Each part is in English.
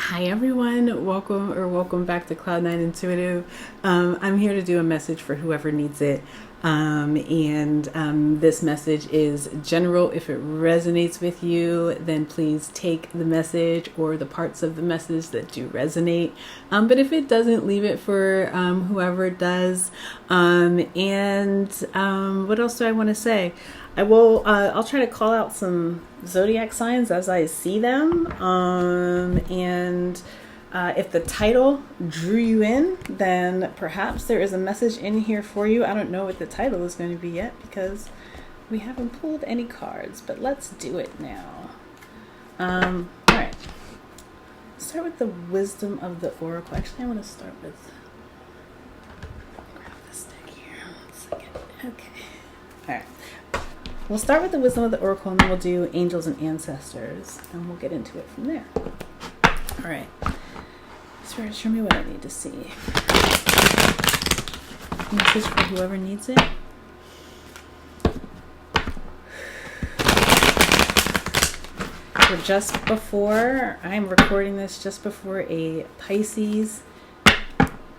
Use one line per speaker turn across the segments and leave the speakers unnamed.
Hi everyone, welcome back to Cloud9 Intuitive. I'm here to do a message for whoever needs it. This message is general. If it resonates with you, then please take the message or the parts of the message that do resonate. But if it doesn't, leave it for whoever does. What else do I want to say? I'll try to call out some zodiac signs as I see them. If the title drew you in, then perhaps there is a message in here for you. I don't know what the title is going to be yet because we haven't pulled any cards, but let's do it now. All right. Start with the wisdom of the oracle. Actually, I want to start with, grab this deck here. 1 second. Okay. All right. We'll start with the wisdom of the oracle, and then we'll do angels and ancestors, and we'll get into it from there. All right. Spirit, show me what I need to see. Message for whoever needs it. We're just before, I'm recording this just before a Pisces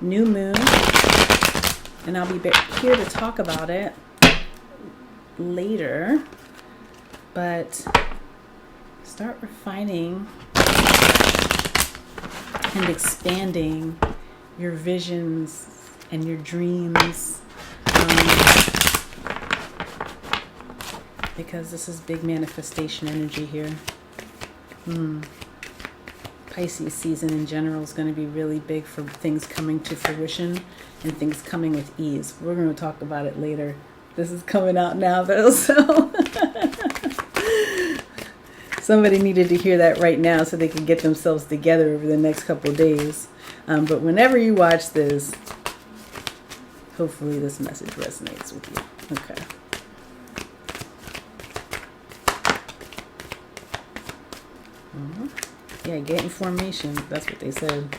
new moon, and I'll be here to talk about it later, but start refining and expanding your visions and your dreams, because this is big manifestation energy here. Pisces season in general is going to be really big for things coming to fruition and things coming with ease. We're going to talk about it later. This is coming out now though, so somebody needed to hear that right now so they can get themselves together over the next couple of days. But whenever you watch this, hopefully this message resonates with you. Okay. Yeah, get information. That's what they said.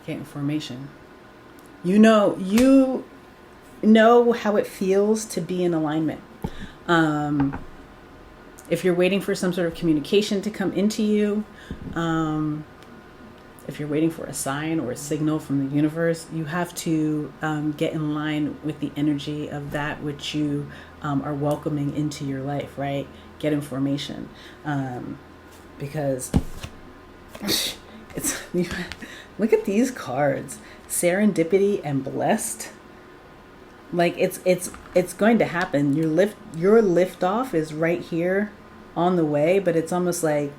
Get information. You know how it feels to be in alignment. If you're waiting for some sort of communication to come into you, if you're waiting for a sign or a signal from the universe, you have to get in line with the energy of that which you are welcoming into your life, right? Get information. Because look at these cards. Serendipity and blessed. Like it's going to happen. Your lift off is right here on the way, but it's almost like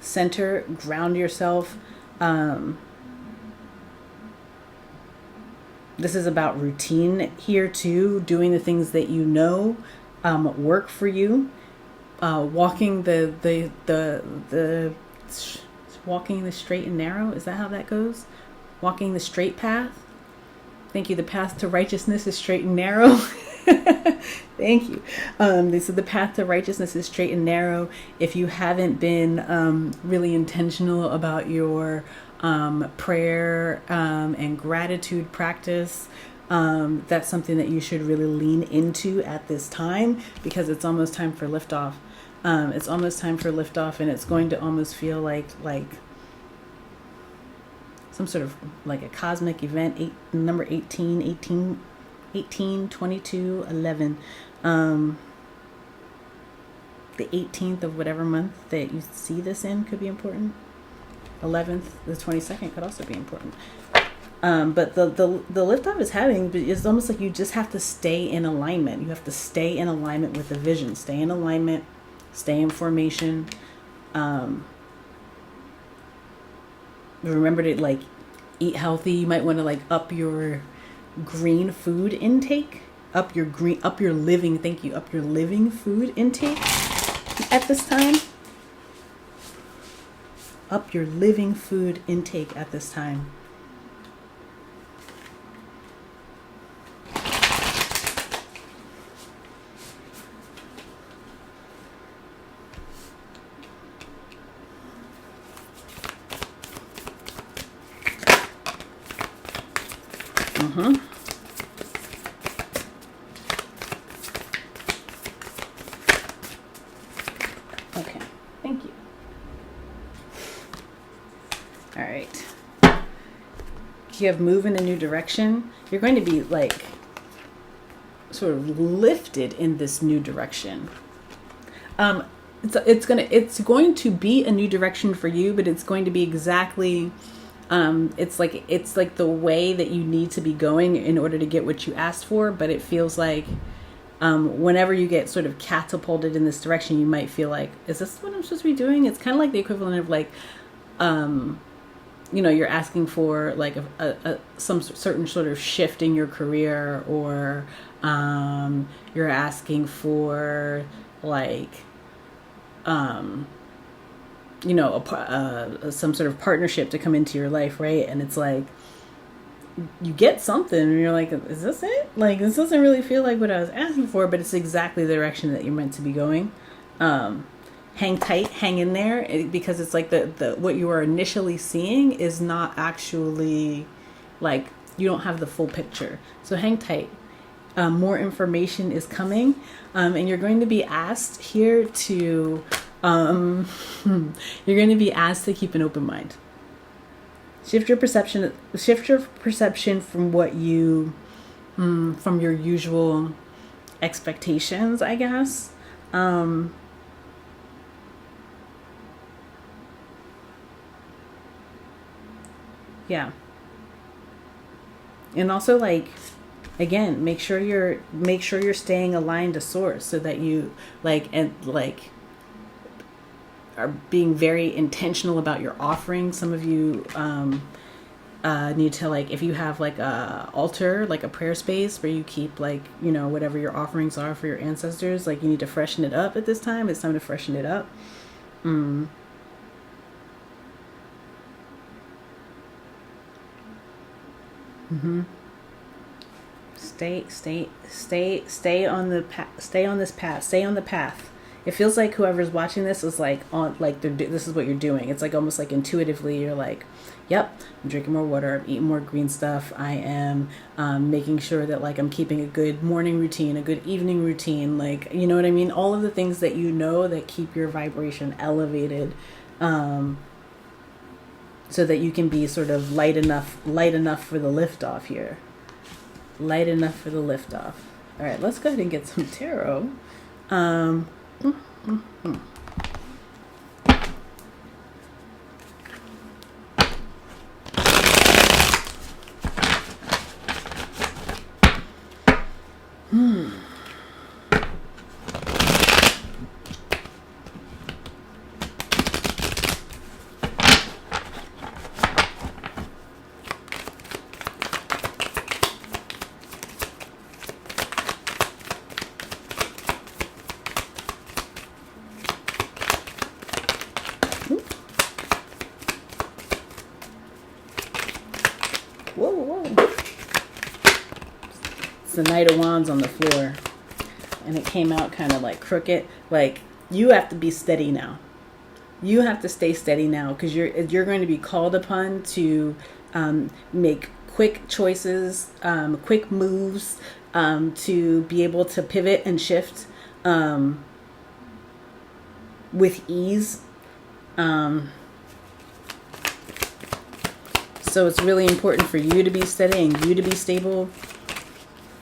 center, ground yourself. This is about routine here too, doing the things that you know work for you. Walking walking the straight and narrow. Is that how that goes? Walking the straight path. Thank you. The path to righteousness is straight and narrow. Thank you. So the path to righteousness is straight and narrow. If you haven't been really intentional about your prayer and gratitude practice, that's something that you should really lean into at this time, because it's almost time for liftoff. It's almost time for liftoff, and it's going to almost feel like some sort of like a cosmic event. Number 18, 22, 11. The 18th of whatever month that you see this in could be important. 11th, the 22nd could also be important. But the liftoff is having, it's almost like you just have to stay in alignment. You have to stay in alignment with the vision. Stay in alignment. Stay in formation. Remember to eat healthy. You might want to up your green food intake, up your living food intake at this time. Up your living food intake at this time. you have move in a new direction. You're going to be like sort of lifted in this new direction. It's going to be a new direction for you, but it's going to be exactly it's like the way that you need to be going in order to get what you asked for. But it feels like whenever you get sort of catapulted in this direction, you might feel like, is this what I'm supposed to be doing? It's kind of like the equivalent of like you're asking for like some certain sort of shift in your career, or you're asking for like some sort of partnership to come into your life, right? And it's like you get something and you're like, is this it? Like, this doesn't really feel like what I was asking for, but it's exactly the direction that you're meant to be going. Hang tight, hang in there, because it's like the what you are initially seeing is not actually, like, you don't have the full picture. So hang tight. More information is coming, and you're going to be asked here to keep an open mind. Shift your perception from what you from your usual expectations, I guess. Yeah. And also, like, again, make sure you're staying aligned to source, so that you are being very intentional about your offering. Some of you need to, like, if you have like a altar, like a prayer space where you keep, like, whatever your offerings are for your ancestors, like, you need to freshen it up at this time. It's time to freshen it up. Stay on the path. Stay on the path. It feels like whoever's watching this is like on, like, this is what you're doing. It's like almost like intuitively you're like, yep, I'm drinking more water, I'm eating more green stuff, I am making sure that, like, I'm keeping a good morning routine, a good evening routine, like, you know what I mean? All of the things that that keep your vibration elevated, so that you can be sort of light enough for the liftoff here. Light enough for the liftoff. All right, let's go ahead and get some tarot. Whoa. It's the Knight of Wands on the floor. And it came out kind of like crooked. Like, you have to be steady now. You have to stay steady now, because you're going to be called upon to make quick choices, quick moves, to be able to pivot and shift with ease. So it's really important for you to be steady and you to be stable.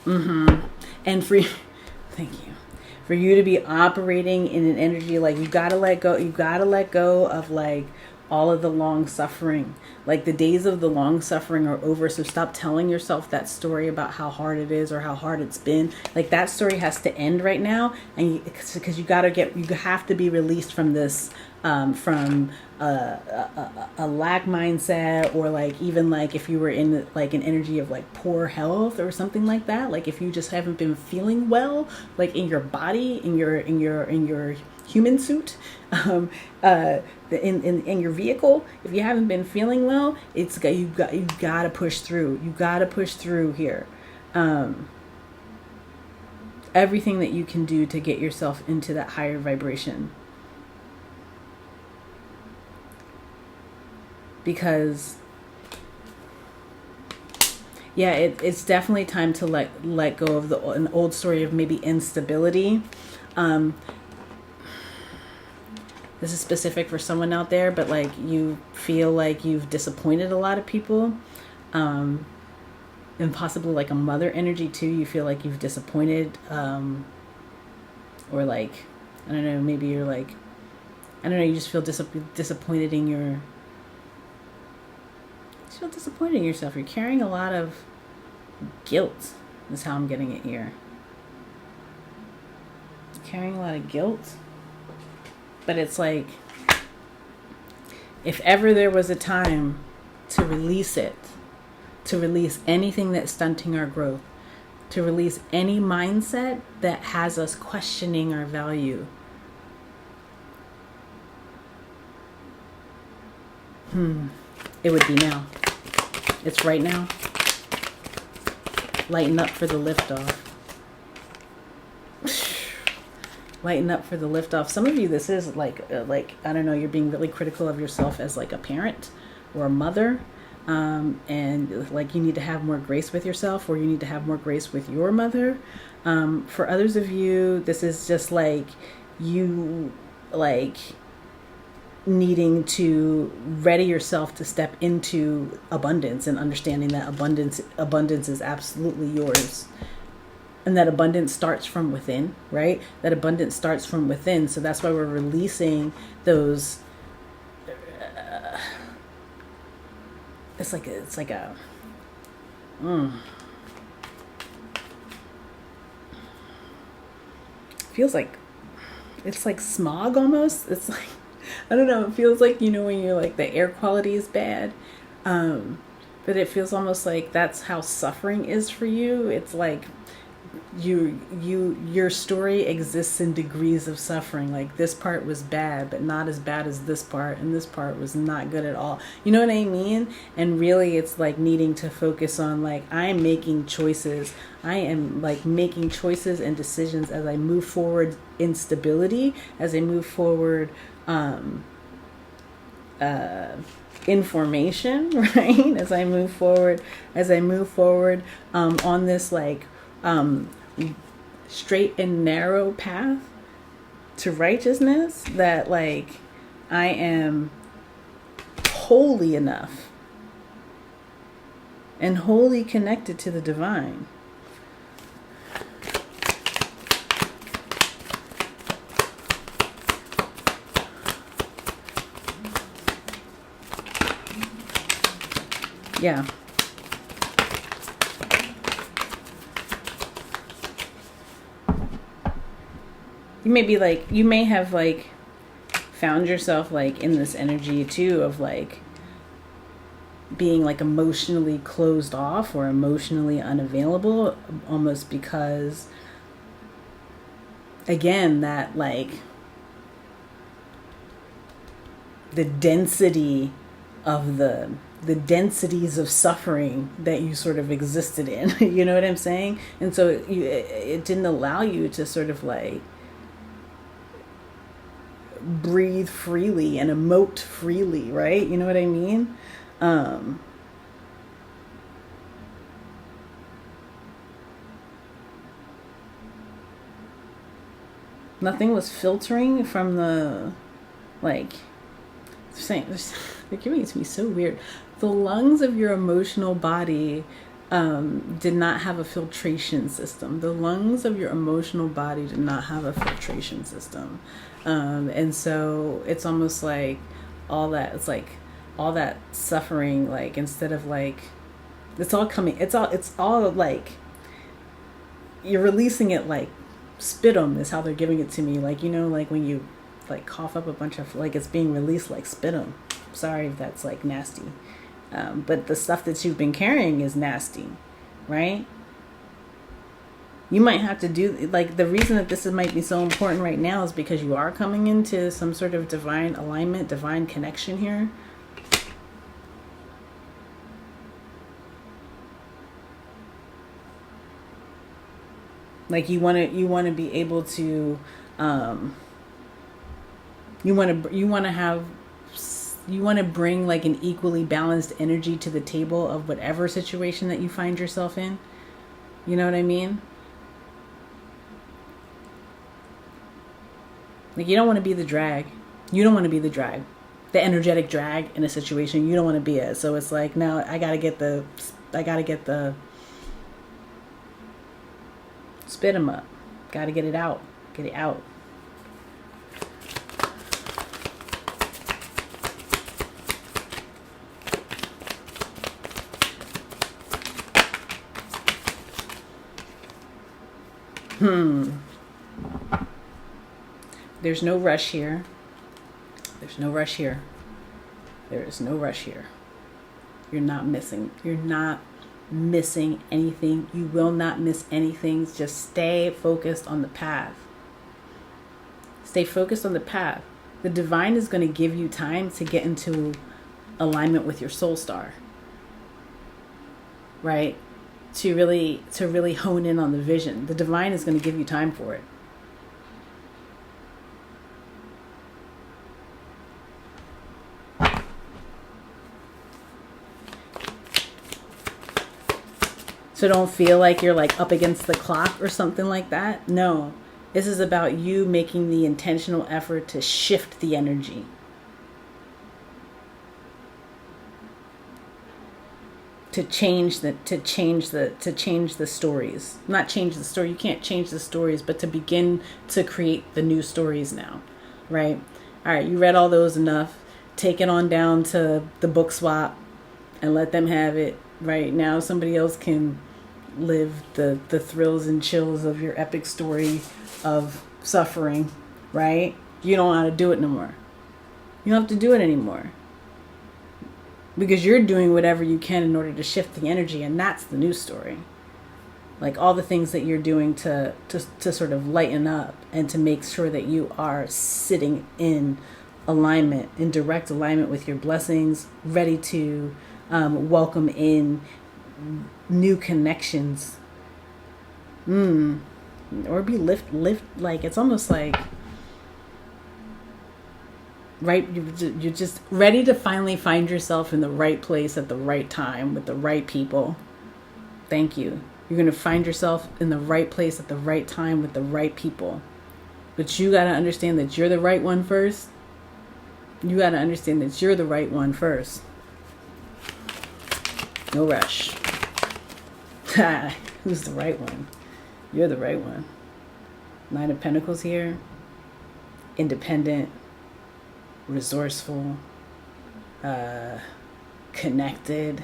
And thank you. For you to be operating in an energy, like, you gotta let go of, like, all of the long suffering. Like, the days of the long suffering are over. So stop telling yourself that story about how hard it is or how hard it's been. Like, that story has to end right now. And because you have to be released from this, from a lack mindset, or, like, even, like, if you were in, like, an energy of, like, poor health or something like that. Like, if you just haven't been feeling well, like, in your body, in your human suit, in your vehicle, if you haven't been feeling well, you got to push through. You got to push through here. Everything that you can do to get yourself into that higher vibration. Because, yeah, it's definitely time to let go of an old story of maybe instability. This is specific for someone out there, but, like, you feel like you've disappointed a lot of people. and possibly like a mother energy too. You feel like you've disappointed, or like, I don't know, maybe you're like, I don't know, you just feel disappointed in yourself. You're carrying a lot of guilt, is how I'm getting it here. Carrying a lot of guilt. But it's like, if ever there was a time to release it, to release anything that's stunting our growth, to release any mindset that has us questioning our value, it would be now. It's right now. Lighten up for the liftoff. Lighten up for the liftoff. Some of you, this is like I don't know, you're being really critical of yourself as like a parent or a mother, and like you need to have more grace with yourself, or you need to have more grace with your mother. For others of you, this is just like you like needing to ready yourself to step into abundance and understanding that abundance is absolutely yours. And that abundance starts from within, right? That abundance starts from within. So that's why we're releasing those. It's like a. Feels like, it's like smog almost. It's like, I don't know. It feels like, you know, when you're like the air quality is bad. But it feels almost like that's how suffering is for you. It's like, your story exists in degrees of suffering. Like this part was bad, but not as bad as this part, and this part was not good at all. You know what I mean? And really it's like needing to focus on like, I am making choices. I am like making choices and decisions as I move forward in stability, as I move forward information, right? As I move forward on this like straight and narrow path to righteousness, that like I am holy enough and wholly connected to the divine. Yeah. You may have like found yourself like in this energy too of like being like emotionally closed off or emotionally unavailable, almost because again, that like the density of the densities of suffering that you sort of existed in, you know what I'm saying? And so it didn't allow you to sort of like breathe freely and emote freely, right? You know what I mean? Nothing was filtering from the, like, they're giving it to me so weird. The lungs of your emotional body did not have a filtration system. The lungs of your emotional body did not have a filtration system. And so it's almost like all that suffering, like instead of like, it's all like, you're releasing it like sputum is how they're giving it to me. Like, you know, like when you like cough up a bunch of, like it's being released like sputum. Sorry if that's like nasty. But the stuff that you've been carrying is nasty, right? You might have to do, like, the reason that this might be so important right now is because you are coming into some sort of divine alignment, divine connection here. Like you want to be able to, you want to bring like an equally balanced energy to the table of whatever situation that you find yourself in. You know what I mean? Like you don't want to be the drag. You don't want to be the drag. the energetic drag in a situation you don't want to be at. So it's like, now I gotta get the spit them up. Gotta get it out. Get it out. There's no rush here. There's no rush here. There is no rush here. You're not missing. You're not missing anything. You will not miss anything. Just stay focused on the path. Stay focused on the path. The divine is going to give you time to get into alignment with your soul star. Right? To really hone in on the vision. The divine is going to give you time for it. So don't feel like you're like up against the clock or something like that. No, this is about you making the intentional effort to shift the energy. To change the stories. Not change the story. You can't change the stories, but to begin to create the new stories now, right? All right, you read all those enough. Take it on down to the book swap and let them have it. Right now, somebody else can live the thrills and chills of your epic story of suffering, right? You don't know how to do it no more. You don't have to do it anymore. Because you're doing whatever you can in order to shift the energy, and that's the new story. Like all the things that you're doing to sort of lighten up and to make sure that you are sitting in alignment, in direct alignment with your blessings, ready to welcome in new connections. Or be lift, like it's almost like, right, you're just ready to finally find yourself in the right place at the right time with the right people. Thank you. You're going to find yourself in the right place at the right time with the right people. But you got to understand that you're the right one first. You got to understand that you're the right one first. No rush. Who's the right one? You're the right one. Nine of Pentacles here. Independent. Resourceful. Connected.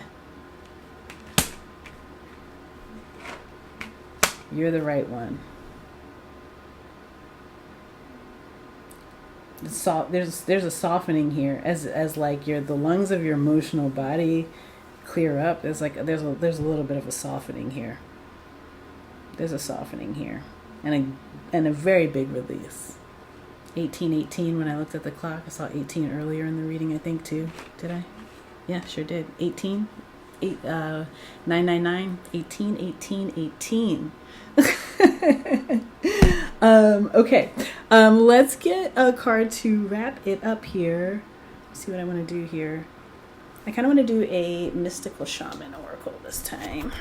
You're the right one. There's a softening here as like the lungs of your emotional body clear up. There's a little bit of a softening here. There's a softening here, and a very big release. 1818. When I looked at the clock, I saw 18 earlier in the reading. I think too. Did I? Yeah, sure did. 18. 999. 18. 18. 18. Okay. Let's get a card to wrap it up here. Let's see what I want to do here. I kind of want to do a mystical shaman oracle this time.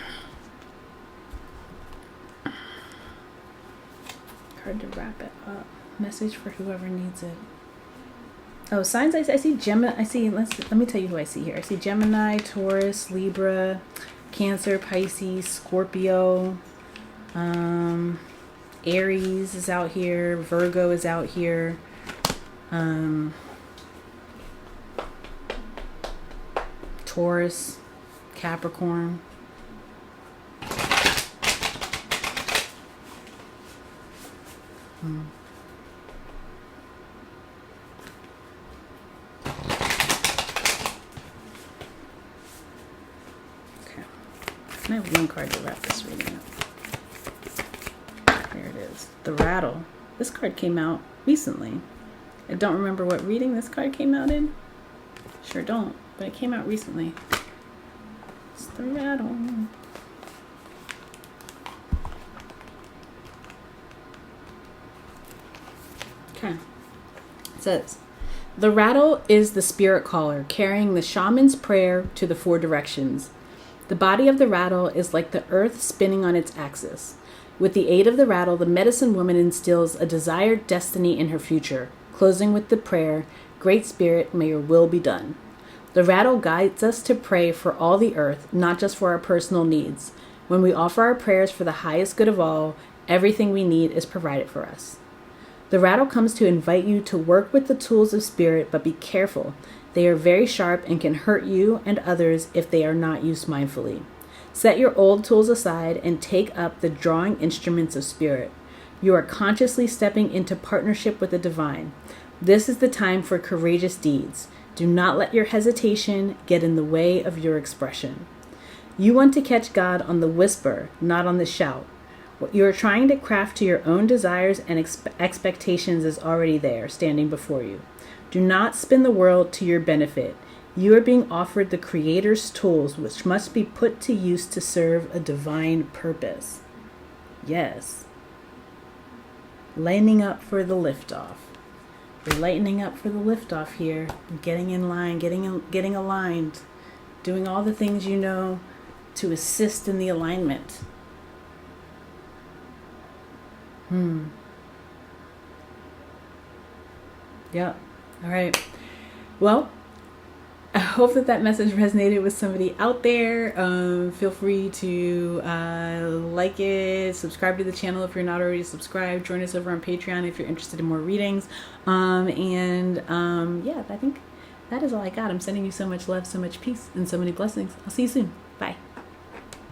Card to wrap it up. Message for whoever needs it. Oh, signs. I see Gemini. Let me tell you who I see here. I see Gemini, Taurus, Libra, Cancer, Pisces, Scorpio. Aries is out here. Virgo is out here. Taurus, Capricorn. Okay. I have one card to wrap this reading up. There it is. The Rattle. This card came out recently. I don't remember what reading this card came out in. Sure don't. But it came out recently. It's the Rattle. Okay. It says, the rattle is the spirit caller carrying the shaman's prayer to the four directions. The body of the rattle is like the earth spinning on its axis. With the aid of the rattle, the medicine woman instills a desired destiny in her future, closing with the prayer, Great Spirit, may your will be done. The rattle guides us to pray for all the earth, not just for our personal needs. When we offer our prayers for the highest good of all, everything we need is provided for us. The rattle comes to invite you to work with the tools of spirit, but be careful. They are very sharp and can hurt you and others if they are not used mindfully. Set your old tools aside and take up the drawing instruments of spirit. You are consciously stepping into partnership with the divine. This is the time for courageous deeds. Do not let your hesitation get in the way of your expression. You want to catch God on the whisper, not on the shout. What you are trying to craft to your own desires and expectations is already there, standing before you. Do not spin the world to your benefit. You are being offered the Creator's tools, which must be put to use to serve a divine purpose. Yes. Lining up for the liftoff. We're lightening up for the liftoff here. Getting in line, getting aligned. Doing all the things you know to assist in the alignment. Yep. All right. Well, I hope that message resonated with somebody out there. Feel free to like it, subscribe to the channel if you're not already subscribed. Join us over on Patreon if you're interested in more readings. Yeah, I think that is all I got. I'm sending you so much love, so much peace, and so many blessings. I'll see you soon.